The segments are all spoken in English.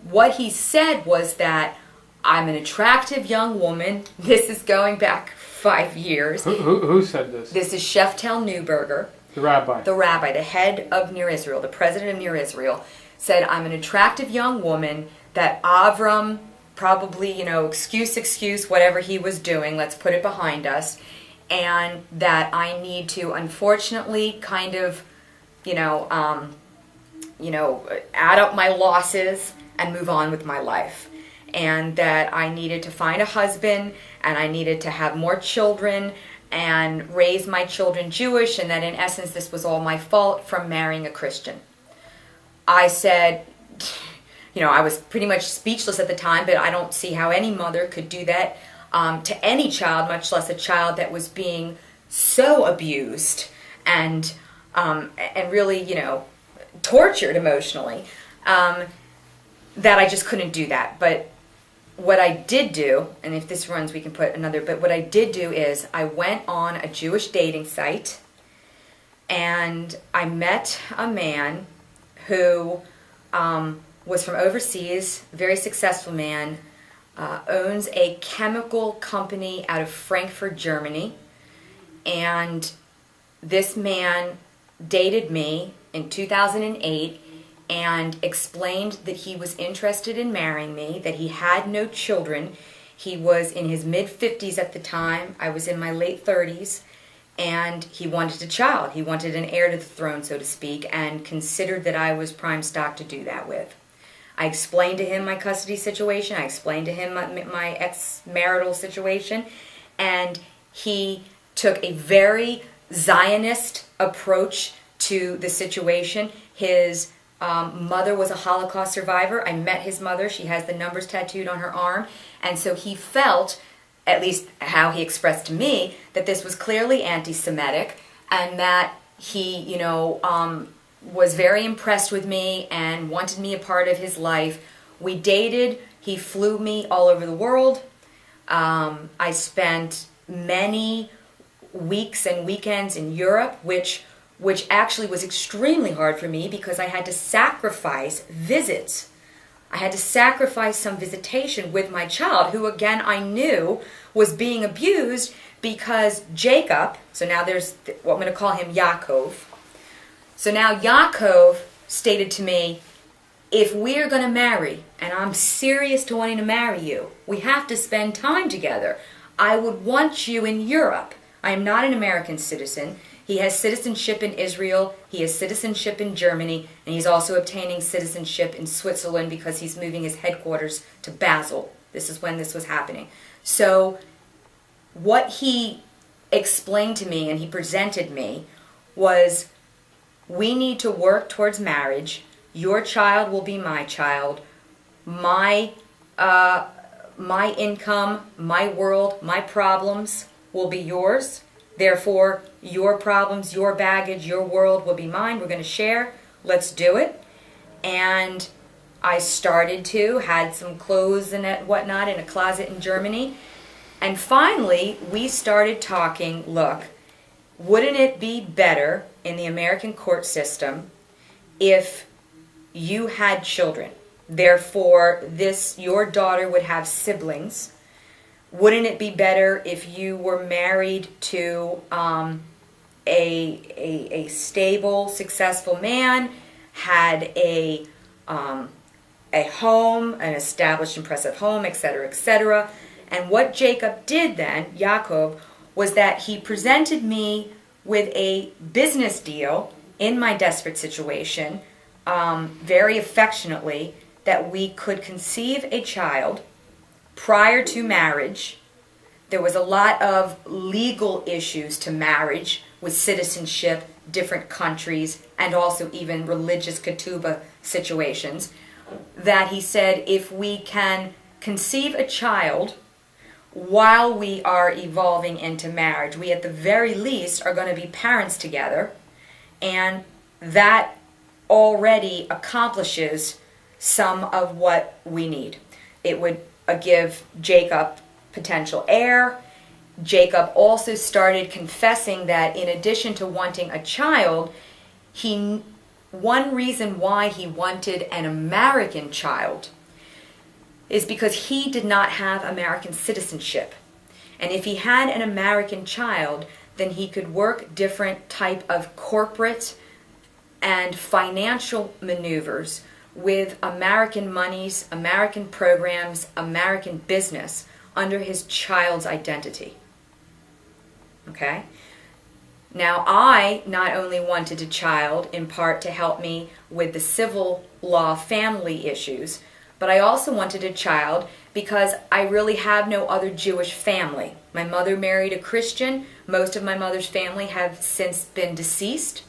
what he said was that I'm an attractive young woman. This is going back 5 years. Who said this? This is Sheftel Neuberger. The rabbi. The rabbi, the head of Near Israel, the president of Near Israel, said, I'm an attractive young woman that Avram probably, excuse, whatever he was doing, let's put it behind us, and that I need to, unfortunately, kind of, add up my losses and move on with my life. And that I needed to find a husband, and I needed to have more children, and raise my children Jewish, and that in essence this was all my fault from marrying a Christian. I said, I was pretty much speechless at the time, but I don't see how any mother could do that to any child, much less a child that was being so abused and really, tortured emotionally, that I just couldn't do that. But what I did do, and if this runs we can put another, but what I did do is I went on a Jewish dating site and I met a man who was from overseas, very successful man, owns a chemical company out of Frankfurt, Germany, and this man dated me in 2008 and explained that he was interested in marrying me, that he had no children. He was in his mid-50s at the time. I was in my late 30s, and he wanted a child. He wanted an heir to the throne, so to speak, and considered that I was prime stock to do that with. I explained to him my custody situation. I explained to him my ex-marital situation, and he took a very Zionist approach to the situation. His mother was a Holocaust survivor. I met his mother. She has the numbers tattooed on her arm. And so he felt, at least how he expressed to me, that this was clearly anti-Semitic, and that he, was very impressed with me and wanted me a part of his life. We dated. He flew me all over the world. I spent many weeks and weekends in Europe, which actually was extremely hard for me because I had to sacrifice visits. I had to sacrifice some visitation with my child, who again I knew was being abused because Jacob, so now there's what I'm going to call him Yaakov. So now Yaakov stated to me, if we're going to marry, and I'm serious to wanting to marry you, we have to spend time together. I would want you in Europe. I am not an American citizen. He has citizenship in Israel, he has citizenship in Germany, and he's also obtaining citizenship in Switzerland because he's moving his headquarters to Basel. This is when this was happening. So what he explained to me and he presented me was, we need to work towards marriage. Your child will be my child. My income, my world, my problems will be yours. Therefore, your problems, your baggage, your world will be mine. We're going to share. Let's do it. And I had some clothes and whatnot in a closet in Germany. And finally, we started talking, look, wouldn't it be better in the American court system if you had children? Therefore, your daughter would have siblings. Wouldn't it be better if you were married to a stable, successful man, had a home, an established, impressive home, etc., etc.? And what Jacob did then, Yaakov, was that he presented me with a business deal in my desperate situation, very affectionately, that we could conceive a child prior to marriage. There was a lot of legal issues to marriage with citizenship, different countries, and also even religious ketubah situations, that he said if we can conceive a child while we are evolving into marriage, we at the very least are going to be parents together, and that already accomplishes some of what we need. It would give Jacob potential heir. Jacob also started confessing that in addition to wanting a child, one reason why he wanted an American child is because he did not have American citizenship. And if he had an American child, then he could work different type of corporate and financial maneuvers with American monies, American programs, American business under his child's identity. Okay? Now, I not only wanted a child in part to help me with the civil law family issues, but I also wanted a child because I really have no other Jewish family. My mother married a Christian. Most of my mother's family have since been deceased.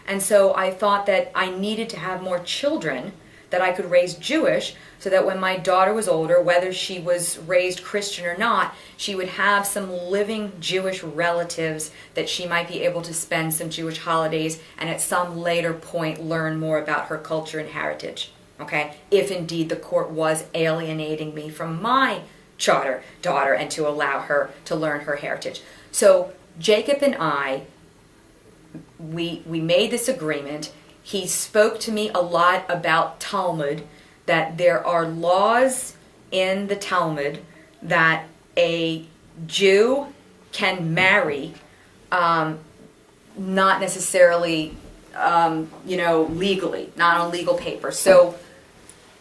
And so I thought that I needed to have more children that I could raise Jewish, so that when my daughter was older, whether she was raised Christian or not, she would have some living Jewish relatives that she might be able to spend some Jewish holidays and at some later point learn more about her culture and heritage. Okay? If indeed the court was alienating me from my daughter and to allow her to learn her heritage. So Jacob and I, we made this agreement. He spoke to me a lot about Talmud, that there are laws in the Talmud that a Jew can marry, not necessarily, legally, not on legal paper. So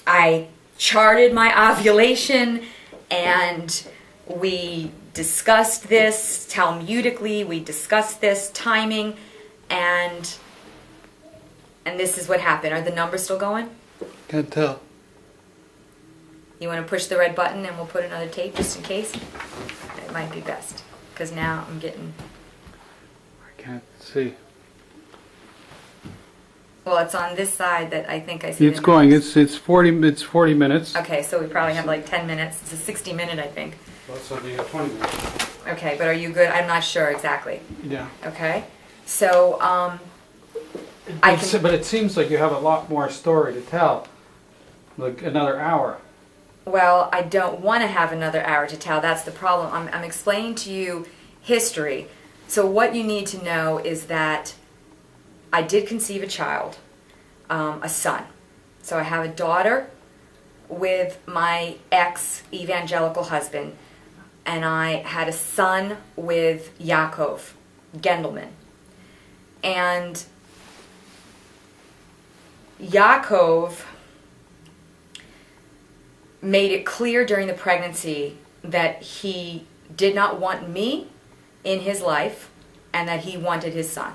I charted my ovulation, and we discussed this Talmudically, we discussed this timing, and this is what happened. Are the numbers still going? Can't tell. You want to push the red button and we'll put another tape just in case? It might be best, because now I'm getting... I can't see. Well, it's on this side that I think I see. It's going. It's 40 minutes. Okay, so we probably have like 10 minutes. It's a 60-minute, I think. Well, so you have 20 minutes. Okay, but are you good? I'm not sure exactly. Yeah. Okay, so But it seems like you have a lot more story to tell. Like another hour. Well, I don't want to have another hour to tell. That's the problem. I'm explaining to you history. So what you need to know is that I did conceive a child, a son. So I have a daughter with my ex-evangelical husband, and I had a son with Yaakov Gendelman. And Yaakov made it clear during the pregnancy that he did not want me in his life and that he wanted his son.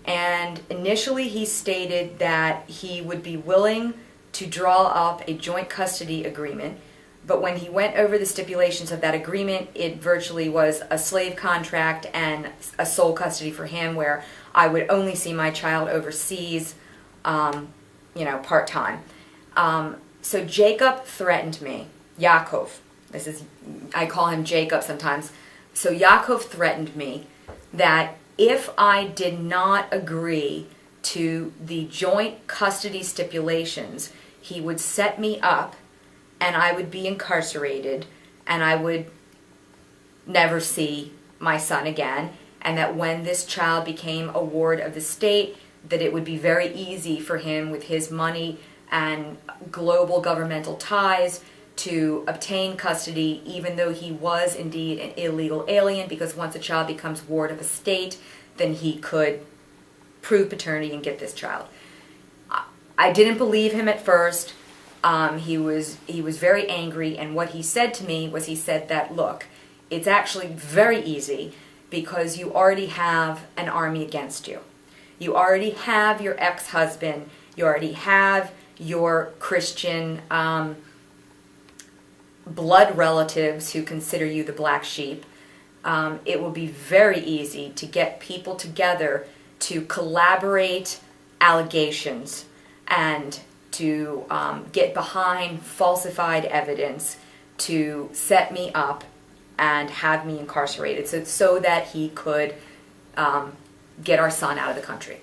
And initially he stated that he would be willing to draw up a joint custody agreement, but when he went over the stipulations of that agreement, it virtually was a slave contract and a sole custody for him, where I would only see my child overseas, part-time. So Jacob threatened me. Yaakov. I call him Jacob sometimes. So Yaakov threatened me that if I did not agree to the joint custody stipulations, he would set me up and I would be incarcerated and I would never see my son again, and that when this child became a ward of the state, that it would be very easy for him with his money and global governmental ties to obtain custody, even though he was indeed an illegal alien, because once a child becomes ward of a state, then he could prove paternity and get this child. I didn't believe him at first. He was very angry, and what he said to me was, he said that, look, it's actually very easy because you already have an army against you. You already have your ex-husband. You already have your Christian blood relatives who consider you the black sheep. It will be very easy to get people together to collaborate allegations and to get behind falsified evidence to set me up and have me incarcerated so that he could get our son out of the country.